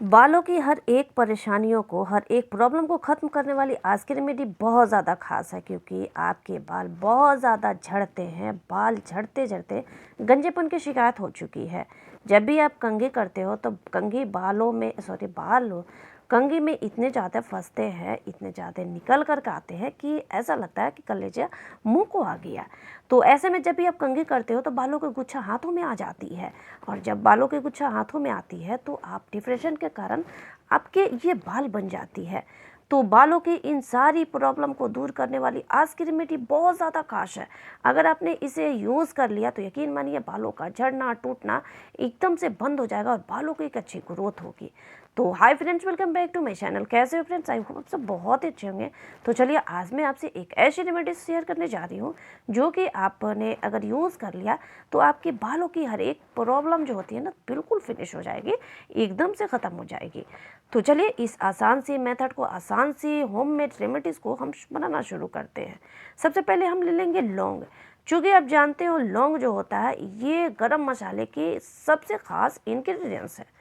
बालों की हर एक परेशानियों को, हर एक प्रॉब्लम को ख़त्म करने वाली आज की रेमेडी बहुत ज़्यादा ख़ास है, क्योंकि आपके बाल बहुत ज़्यादा झड़ते हैं। बाल झड़ते झड़ते गंजेपन की शिकायत हो चुकी है। जब भी आप कंघी करते हो तो कंघी बालों में बाल कंघी में इतने ज़्यादा फंसते हैं, इतने ज़्यादा निकल कर के आते हैं कि ऐसा लगता है कि कलेजा मुंह को आ गया। तो ऐसे में जब भी आप कंघी करते हो तो बालों की गुच्छा हाथों में आ जाती है, और जब बालों की गुच्छा हाथों में आती है तो आप डिप्रेशन के कारण आपके ये बाल बन जाती है। तो बालों की इन सारी प्रॉब्लम को दूर करने वाली आज की रेमेडी बहुत ज़्यादा खास है। अगर आपने इसे यूज़ कर लिया तो यकीन मानिए बालों का झड़ना टूटना एकदम से बंद हो जाएगा और बालों की एक अच्छी ग्रोथ होगी। तो hi friends, welcome back to my channel. कैसे हो फ्रेंड्स? आई होप आप सब बहुत ही अच्छे होंगे। तो चलिए आज मैं आपसे एक ऐसी रेमेडी शेयर करने जा रही हूँ जो कि आपने अगर यूज़ कर लिया तो आपके बालों की हर एक प्रॉब्लम जो होती है ना बिल्कुल फिनिश हो जाएगी, एकदम से ख़त्म हो जाएगी। तो चलिए इस आसान सी मेथड को, आसान सी होममेड रेमेडीज़ को हम बनाना शुरू करते हैं। सबसे पहले हम ले लेंगे लौंग। चूँकि आप जानते हो लौंग जो होता है ये गरम मसाले की सबसे ख़ास इंग्रेडिएंट्स है।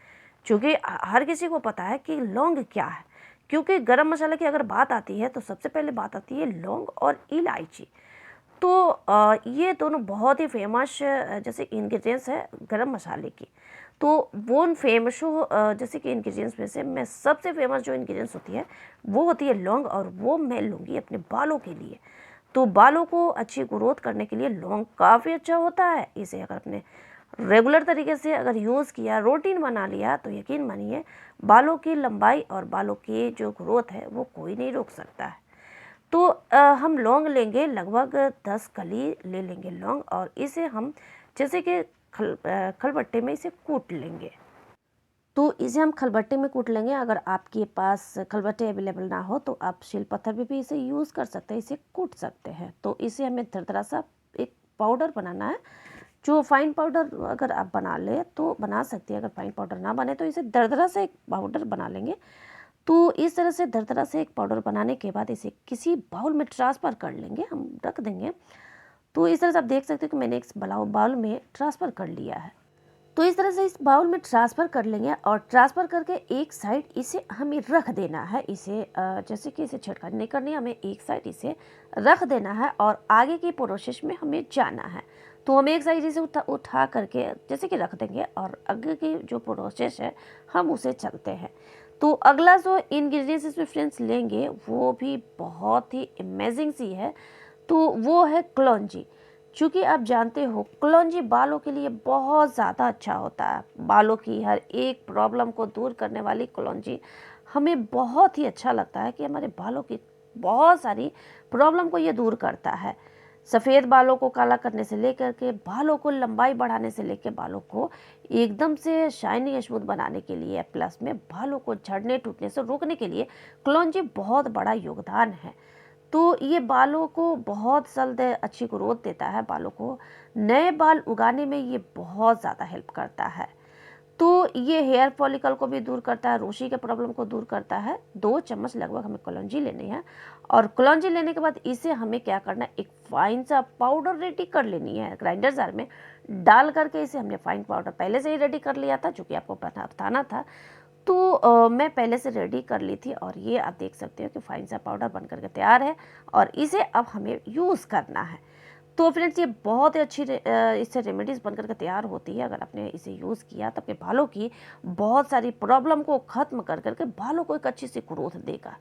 चूँकि हर किसी को पता है कि लौंग क्या है, क्योंकि गरम मसाले की अगर बात आती है तो सबसे पहले बात आती है लौंग और इलायची। तो ये दोनों बहुत ही फेमस जैसे इंग्रेडिएंट्स है गरम मसाले की। तो वो उन फेमस जैसे कि इंग्रेडिएंट्स में से मैं सबसे फेमस जो इंग्रेडिएंट्स होती है वो होती है लौंग, और वो मैं लूँगी अपने बालों के लिए। तो बालों को अच्छी ग्रोथ करने के लिए लौंग काफ़ी अच्छा होता है। इसे अगर अपने रेगुलर तरीके से अगर यूज़ किया, रूटीन बना लिया, तो यकीन मानिए बालों की लंबाई और बालों की जो ग्रोथ है वो कोई नहीं रोक सकता है। तो हम लौंग लेंगे, लगभग 10 कली ले लेंगे लौंग, और इसे हम जैसे कि खलबट्टे में इसे कूट लेंगे। तो इसे हम खलबट्टे में कूट लेंगे। अगर आपके पास खलबट्टे अवेलेबल ना हो तो आप शिलपत्थर में भी इसे यूज़ कर सकते हैं, इसे कूट सकते हैं। तो इसे हमें दरदरा सा एक पाउडर बनाना है। जो फाइन पाउडर अगर आप बना ले तो बना सकती है, अगर फाइन पाउडर ना बने तो इसे दरदरा से एक पाउडर बना लेंगे। तो इस तरह से दरदरा से एक पाउडर बनाने के बाद इसे किसी बाउल में ट्रांसफ़र कर लेंगे, हम रख देंगे। तो इस तरह से आप देख सकते हो कि मैंने इस बाउल में ट्रांसफ़र कर लिया है। तो इस तरह से इस बाउल में ट्रांसफ़र कर लेंगे, और ट्रांसफ़र करके एक साइड इसे हमें रख देना है। इसे जैसे कि इसे छिड़कानी नहीं करनी है, हमें एक साइड इसे रख देना है और आगे की प्रोसेस में हमें जाना है। तो हम एक साइड इसे उठा करके जैसे कि रख देंगे, और आगे की जो प्रोसेस है हम उसे चलते हैं। तो अगला जो इंग्रेडिएंट्स इसमें फ्रेंड्स लेंगे वो भी बहुत ही अमेजिंग सी है। तो वो है कलौंजी। चूँकि आप जानते हो कलौंजी बालों के लिए बहुत ज़्यादा अच्छा होता है। बालों की हर एक प्रॉब्लम को दूर करने वाली कलौंजी हमें बहुत ही अच्छा लगता है कि हमारे बालों की बहुत सारी प्रॉब्लम को ये दूर करता है। सफ़ेद बालों को काला करने से लेकर के बालों को लंबाई बढ़ाने से लेकर बालों को एकदम से शाइनी स्मूथ बनाने के लिए, प्लस में बालों को झड़ने टूटने से रोकने के लिए कलौंजी बहुत बड़ा योगदान है। तो ये बालों को बहुत जल्द अच्छी ग्रोथ देता है, बालों को नए बाल उगाने में ये बहुत ज़्यादा हेल्प करता है। तो ये हेयर फॉलिकल को भी दूर करता है, रूसी के प्रॉब्लम को दूर करता है। 2 चम्मच लगभग हमें कलौंजी लेनी है, और कलौंजी लेने के बाद इसे हमें क्या करना है, एक फाइन सा पाउडर रेडी कर लेनी है। ग्राइंडर जार में डाल करके इसे हमने फाइन पाउडर पहले से ही रेडी कर लिया था, जो कि आपको बताना था। तो मैं पहले से रेडी कर ली थी, और ये आप देख सकते हो कि फाइन सा पाउडर बन करके तैयार है, और इसे अब हमें यूज़ करना है। तो फ्रेंड्स ये बहुत ही अच्छी इससे रेमेडीज़ बन करके तैयार होती है। अगर आपने इसे यूज़ किया तो आपके बालों की बहुत सारी प्रॉब्लम को ख़त्म कर करके बालों को एक अच्छी सी ग्रोथ देगा।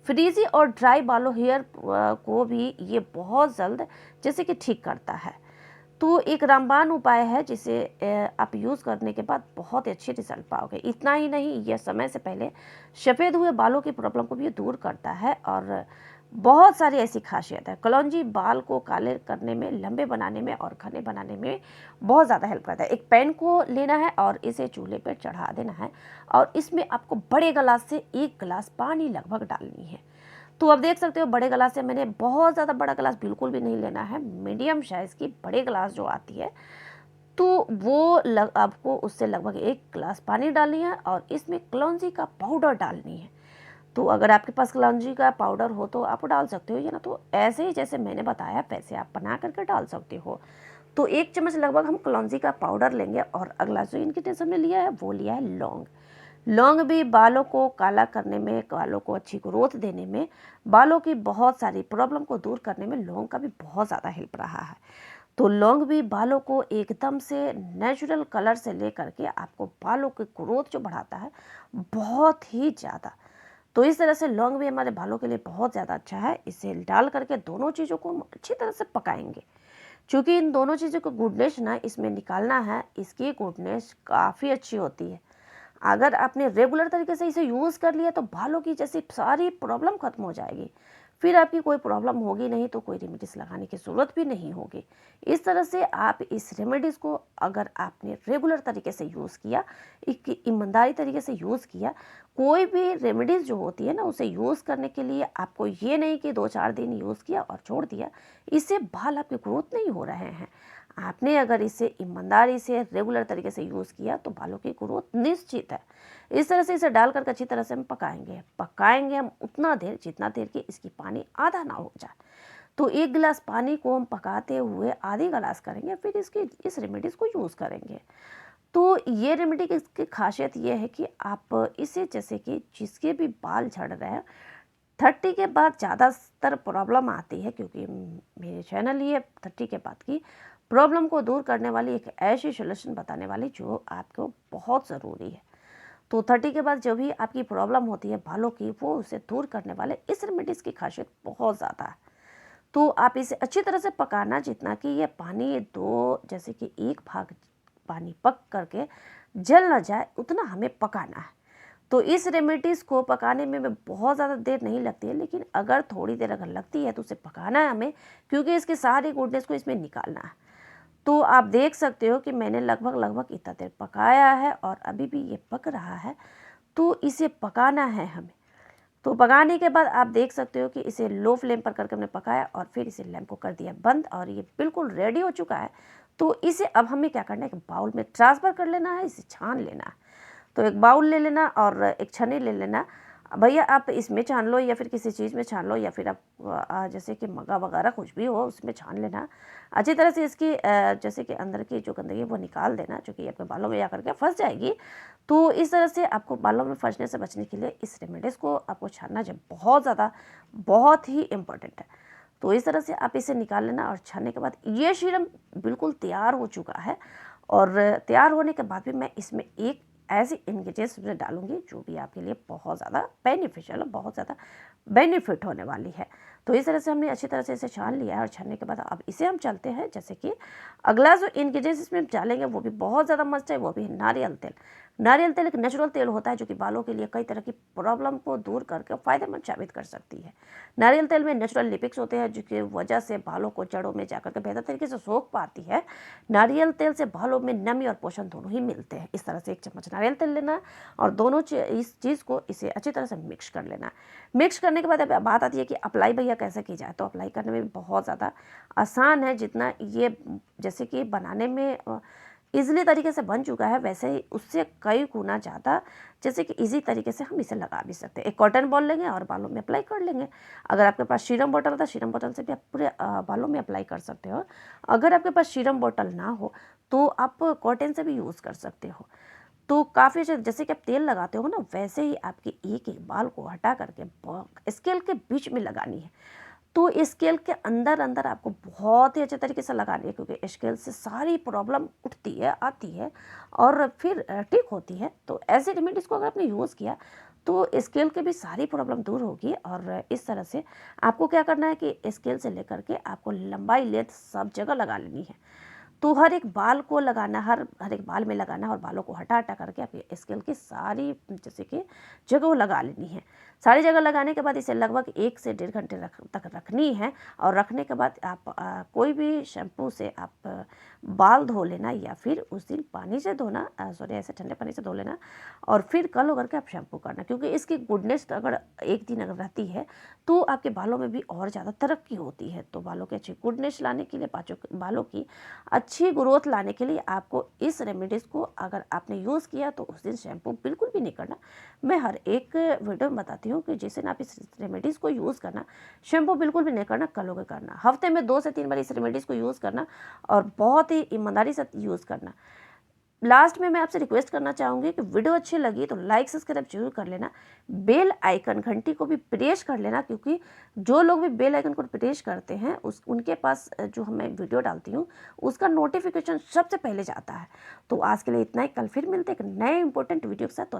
फ्रीजी और ड्राई बालों हेयर को भी ये बहुत जल्द जैसे कि ठीक करता है। तो एक रामबाण उपाय है जिसे आप यूज़ करने के बाद बहुत ही अच्छे रिजल्ट पाओगे। इतना ही नहीं, यह समय से पहले सफ़ेद हुए बालों की प्रॉब्लम को भी दूर करता है, और बहुत सारी ऐसी खासियत है। कलौंजी बाल को काले करने में, लंबे बनाने में और घने बनाने में बहुत ज़्यादा हेल्प करता है। एक पैन को लेना है और इसे चूल्हे पर चढ़ा देना है, और इसमें आपको बड़े गिलास से 1 गिलास पानी लगभग डालनी है। तो अब देख सकते हो बड़े गिलास से मैंने बहुत ज़्यादा बड़ा गिलास बिल्कुल भी नहीं लेना है, मीडियम साइज़ की बड़े गिलास जो आती है, तो वो आपको उससे लगभग 1 गिलास पानी डालनी है, और इसमें कलौंजी का पाउडर डालनी है। तो अगर आपके पास कलौंजी का पाउडर हो तो आप डाल सकते हो, या ना तो ऐसे ही जैसे मैंने बताया वैसे आप बना करके डाल सकते हो। तो 1 चम्मच लगभग हम कलौंजी का पाउडर लेंगे, और अगला जो इंग्रेडिएंट्स हमने लिया है वो लिया है लौंग। लौंग भी बालों को काला करने में, बालों को अच्छी ग्रोथ देने में, बालों की बहुत सारी प्रॉब्लम को दूर करने में लौंग का भी बहुत ज़्यादा हेल्प रहा है। तो लौंग भी बालों को एकदम से नेचुरल कलर से लेकर के आपको बालों की ग्रोथ जो बढ़ाता है बहुत ही ज़्यादा। तो इस तरह से लौंग भी हमारे बालों के लिए बहुत ज़्यादा अच्छा है। इसे डाल करके दोनों चीज़ों को हम अच्छी तरह से पकाएंगे। चूँकि इन दोनों चीज़ों को गुडनेस ना इसमें निकालना है, इसकी गुडनेस काफ़ी अच्छी होती है। अगर आपने रेगुलर तरीके से इसे यूज़ कर लिया तो बालों की जैसी सारी प्रॉब्लम खत्म हो जाएगी। फिर आपकी कोई प्रॉब्लम होगी नहीं, तो कोई रेमेडीज़ लगाने की ज़रूरत भी नहीं होगी। इस तरह से आप इस रेमेडीज़ को अगर आपने रेगुलर तरीके से यूज़ किया, एक ईमानदारी तरीके से यूज़ किया, कोई भी रेमेडीज़ जो होती है ना उसे यूज़ करने के लिए आपको ये नहीं कि 2-4 दिन यूज़ किया और छोड़ दिया, इससे बाल आपके ग्रोथ नहीं हो रहे हैं। आपने अगर इसे ईमानदारी से रेगुलर तरीके से यूज़ किया तो बालों की ग्रोथ निश्चित है। इस तरह से इसे डालकर अच्छी तरह से हम पकाएंगे हम उतना देर जितना देर कि इसकी पानी आधा ना हो जाए। तो 1 गिलास पानी को हम पकाते हुए आधी गिलास करेंगे, फिर इसकी इस रेमेडीज़ को यूज़ करेंगे। तो ये रेमेडी की खासियत ये है कि आप इसे जैसे कि जिसके भी बाल झड़ रहे हैं 30 के बाद ज़्यादातर प्रॉब्लम आती है, क्योंकि मेरे चैनल ये 30 के बाद की प्रॉब्लम को दूर करने वाली एक ऐसी सॉल्यूशन बताने वाली जो आपको बहुत ज़रूरी है। तो 30 के बाद जो भी आपकी प्रॉब्लम होती है बालों की, वो उसे दूर करने वाले इस रेमेडीज़ की खासियत बहुत ज़्यादा है। तो आप इसे अच्छी तरह से पकाना, जितना कि ये पानी 2 जैसे कि 1 भाग पानी पक करके जल ना जाए उतना हमें पकाना है। तो इस रेमेडीज़ को पकाने में बहुत ज़्यादा देर नहीं लगती है, लेकिन अगर थोड़ी देर अगर लगती है तो उसे पकाना है हमें, क्योंकि इसकी सारी गुडनेस को इसमें निकालना है। तो आप देख सकते हो कि मैंने लगभग इतना देर पकाया है और अभी भी ये पक रहा है। तो इसे पकाना है हमें। तो पकाने के बाद आप देख सकते हो कि इसे लो फ्लेम पर करके हमने पकाया और फिर इसे लैंप को कर दिया बंद और ये बिल्कुल रेडी हो चुका है। तो इसे अब हमें क्या करना है कि बाउल में ट्रांसफ़र कर लेना है, इसे छान लेना है। तो एक बाउल ले लेना और एक छन्नी ले लेना। भैया आप इसमें छान लो या फिर किसी चीज़ में छान लो, या फिर आप जैसे कि मग्गा वगैरह कुछ भी हो उसमें छान लेना। अच्छी तरह से इसकी जैसे कि अंदर की जो गंदगी है वो निकाल देना, जो कि आपके बालों में जा करके फँस जाएगी। तो इस तरह से आपको बालों में फँसने से बचने के लिए इस रेमेडीज़ को आपको छानना जब बहुत ही इम्पोर्टेंट है। तो इस तरह से आप इसे निकाल लेना और छानने के बाद ये सीरम बिल्कुल तैयार हो चुका है। और तैयार होने के बाद भी मैं इसमें एक ऐसी इंग्रेडिएंट्स में डालूँगी जो भी आपके लिए बहुत ज़्यादा बेनिफिशियल है, बहुत ज़्यादा बेनिफिट होने वाली है। तो इस तरह से हमने अच्छी तरह से इसे छान लिया है और छानने के बाद अब इसे हम चलते हैं, जैसे कि अगला जो इंग्रेडिएंट्स इसमें डालेंगे वो भी बहुत ज़्यादा मस्त है, वो भी है नारियल तेल। नारियल तेल एक नेचुरल तेल होता है जो कि बालों के लिए कई तरह की प्रॉब्लम को दूर करके फ़ायदेमंद साबित कर सकती है। नारियल तेल में नेचुरल लिपिड्स होते हैं जिसकी वजह से बालों को जड़ों में जाकर के बेहतर तरीके से सोख पाती है। नारियल तेल से बालों में नमी और पोषण दोनों ही मिलते हैं। इस तरह से 1 चम्मच नारियल तेल लेना और दोनों इस चीज़ को इसे अच्छी तरह से मिक्स कर लेना। मिक्स करने के बाद अब बात आती है कि अप्लाई भैया कैसे की जाए। तो अप्लाई करने में भी बहुत ज़्यादा आसान है, जितना ये जैसे कि बनाने में ईज़िली तरीके से बन चुका है, वैसे ही उससे कई गुना ज़्यादा जैसे कि ईज़ी तरीके से हम इसे लगा भी सकते हैं। एक कॉटन बॉल लेंगे और बालों में अप्लाई कर लेंगे। अगर आपके पास सीरम बॉटल है तो सीरम बॉटल से भी आप पूरे बालों में अप्लाई कर सकते हो। अगर आपके पास सीरम बॉटल ना हो तो आप कॉटन से भी यूज़ कर सकते हो। तो काफ़ी अच्छे, जैसे कि आप तेल लगाते हो ना वैसे ही आपके एक-एक बाल को हटा करके स्केल के बीच में लगानी है। तो स्केल के अंदर आपको बहुत ही अच्छे तरीके से लगानी है, क्योंकि स्केल से सारी प्रॉब्लम उठती है, आती है और फिर ठीक होती है। तो ऐसे रेमेडीज़ को अगर आपने यूज़ किया तो स्केल की भी सारी प्रॉब्लम दूर होगी। और इस तरह से आपको क्या करना है कि स्केल से लेकर के आपको लंबाई लेंथ सब जगह लगा लेनी है। तो हर एक बाल को लगाना, हर एक बाल में लगाना और बालों को हटा करके आप ये स्केल की सारी जैसे कि जगह लगा लेनी है। सारी जगह लगाने के बाद इसे लगभग 1 से 1.5 घंटे तक रखनी है। और रखने के बाद आप कोई भी शैम्पू से आप बाल धो लेना, या फिर उस दिन पानी से धोना, सॉरी ऐसे ठंडे पानी से धो लेना और फिर कल होकर के आप शैम्पू करना, क्योंकि इसकी गुडनेस अगर एक दिन अगर रहती है तो आपके बालों में भी और ज़्यादा तरक्की होती है। तो बालों की अच्छी गुडनेस लाने के लिए, बालों की अच्छी ग्रोथ लाने के लिए आपको इस रेमेडीज़ को अगर आपने यूज़ किया तो उस दिन शैम्पू बिल्कुल भी नहीं करना। मैं हर एक वीडियो में बताती हूँ कि जिस दिन आप इस रेमेडीज़ को यूज़ करना, शैम्पू बिल्कुल भी नहीं करना, कल होकर करना। हफ्ते में 2 से 3 बार इस रेमेडीज़ को यूज़ करना और बहुत ही ईमानदारी से यूज़ करना। लास्ट में मैं आपसे रिक्वेस्ट करना चाहूँगी कि वीडियो अच्छी लगी तो लाइक सब्सक्राइब जरूर कर लेना, बेल आइकन घंटी को भी प्रेस कर लेना, क्योंकि जो लोग भी बेल आइकन को प्रेस करते हैं उनके पास जो मैं वीडियो डालती हूँ उसका नोटिफिकेशन सबसे पहले जाता है। तो आज के लिए इतना ही, कल फिर मिलते हैं एक नए इंपॉर्टेंट वीडियो के साथ। तो